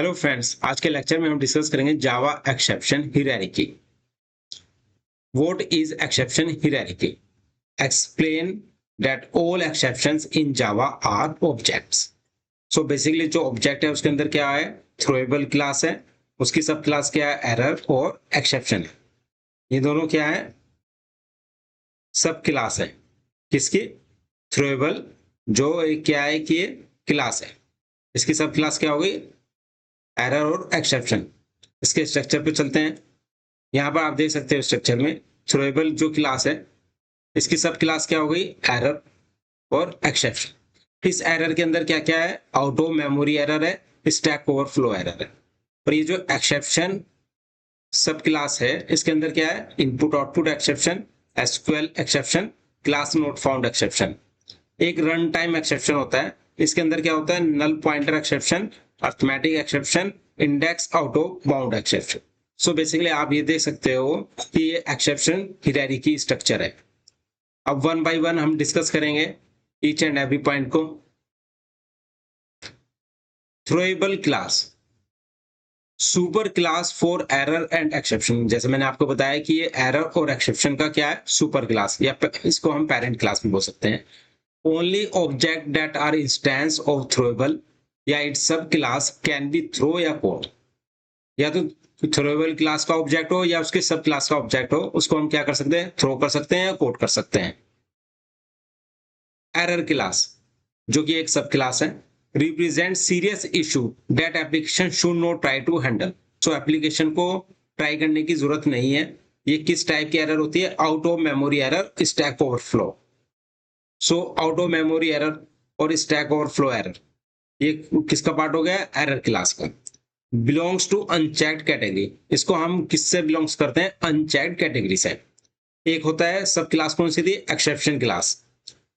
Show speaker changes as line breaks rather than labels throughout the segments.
Hello friends, आज के lecture में हम डिस्कस करेंगे Java exception hierarchy. What is exception hierarchy? Explain that all exceptions in Java are objects. So basically जो object है उसके अंदर क्या है? थ्रोएबल क्लास है, उसकी सब क्लास क्या है? एरर और एक्सेप्शन है। ये दोनों क्या है? सब क्लास है। किसकी? थ्रोएबल, जो क्या है कि ये क्लास है। इसकी सब क्लास क्या होगी? एरर और एक्सेप्शन। इसके स्ट्रक्चर पे चलते हैं। यहाँ पर आप देख सकते हो स्ट्रक्चर में थ्रोएबल जो क्लास है इसकी सब क्लास क्या हो गई? एरर और एक्सेप्शन। इस एरर के अंदर क्या क्या है? आउट ऑफ मेमोरी एरर है, स्टैक ओवरफ्लो एरर है। और ये जो एक्सेप्शन सब क्लास है इसके अंदर क्या है? Input output exception, SQL exception, class not found exception. एक रन टाइम एक्सेप्शन होता है, इसके अंदर क्या होता है? Null pointer exception, arithmetic exception, index out of bound exception. So basically आप ये देख सकते हो कि ये एक्सेप्शन हायरार्की स्ट्रक्चर है। अब वन बाय वन हम डिस्कस करेंगे ईच एंड एवरी पॉइंट को। Throwable class, super class for error and exception. जैसे मैंने आपको बताया कि ये एरर और एक्सेप्शन का क्या है? सुपर क्लास, या इसको हम पेरेंट क्लास भी बोल सकते हैं। Only object that are instance of throwable या its sub class can be throw या कोड। या तो थ्रोएबल क्लास का ऑब्जेक्ट हो या उसके सब क्लास का ऑब्जेक्ट हो, उसको हम क्या कर सकते हैं? थ्रो कर सकते हैं या कोड कर सकते हैं। एरर क्लास, जो कि एक सब क्लास है, represent serious issue that application should not try to handle. So application को ट्राई करने की जरूरत नहीं है। ये किस टाइप की एरर होती है? Out of memory error, stack overflow. So out of memory error और स्टैक ओवरफ्लो एरर, ये किसका पार्ट हो गया? एरर क्लास का। बिलोंग्स टू अनचेक्ड कैटेगरी, इसको हम किससे बिलोंग्स करते हैं? अनचेक्ड कैटेगरी से। एक होता है सब क्लास, कौन सी थी? Exception class.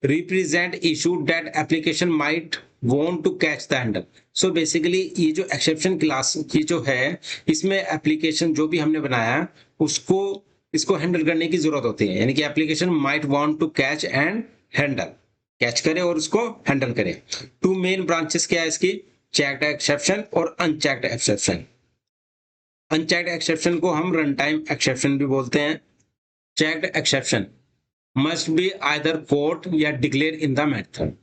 Represent issue that application might want to catch the handle. So basically ये जो एक्सेप्शन क्लास की जो है, इसमें एप्लीकेशन जो भी हमने बनाया उसको इसको हैंडल करने की जरूरत होती है। यानी कि application might want to catch and handle, catch करे और उसको हैंडल करे। टू मेन ब्रांचेस क्या है इसकी? चेक्ड एक्सेप्शन और अनचेक्ड एक्सेप्शन। अनचेक्ड एक्सेप्शन को हम रन टाइम एक्सेप्शन भी बोलते हैं। Checked exception must be either code या डिक्लेयर इन द मेथड।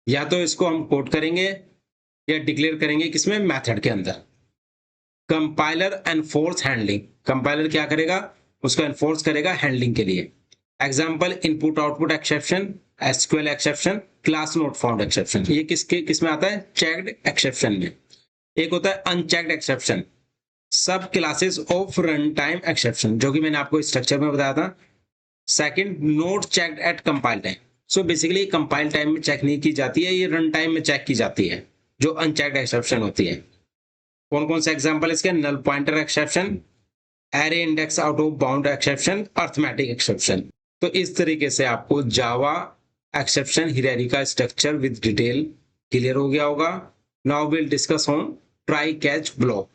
या तो इसको हम कोड करेंगे या डिक्लेयर करेंगे, किसमें? मेथड के अंदर। कंपाइलर एनफोर्स हैंडलिंग, कंपाइलर क्या करेगा? उसको एनफोर्स करेगा हैंडलिंग के लिए। Example input output exception, SQL exception, class not found exception. ये किसमें आता है? चेक्ड एक्सेप्शन में। एक होता है अनचेक्ड एक्सेप्शन, सब classes of run time exception, जो कि मैंने आपको स्ट्रक्चर में बताया था। Second, note checked eight compile time. So basically compile time में चेक नहीं की जाती है, ये रन टाइम में चेक की जाती है, जो अनचेक्ड एक्सेप्शन होती है। कौन कौन से एग्जांपल इसके? Null pointer exception, array index out of bound exception, arithmetic exception. तो इस तरीके से आपको जावा एक्सेप्शन हायरार्की का स्ट्रक्चर विद डिटेल क्लियर हो गया होगा। Now will discuss on try catch block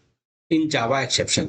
in Java exception.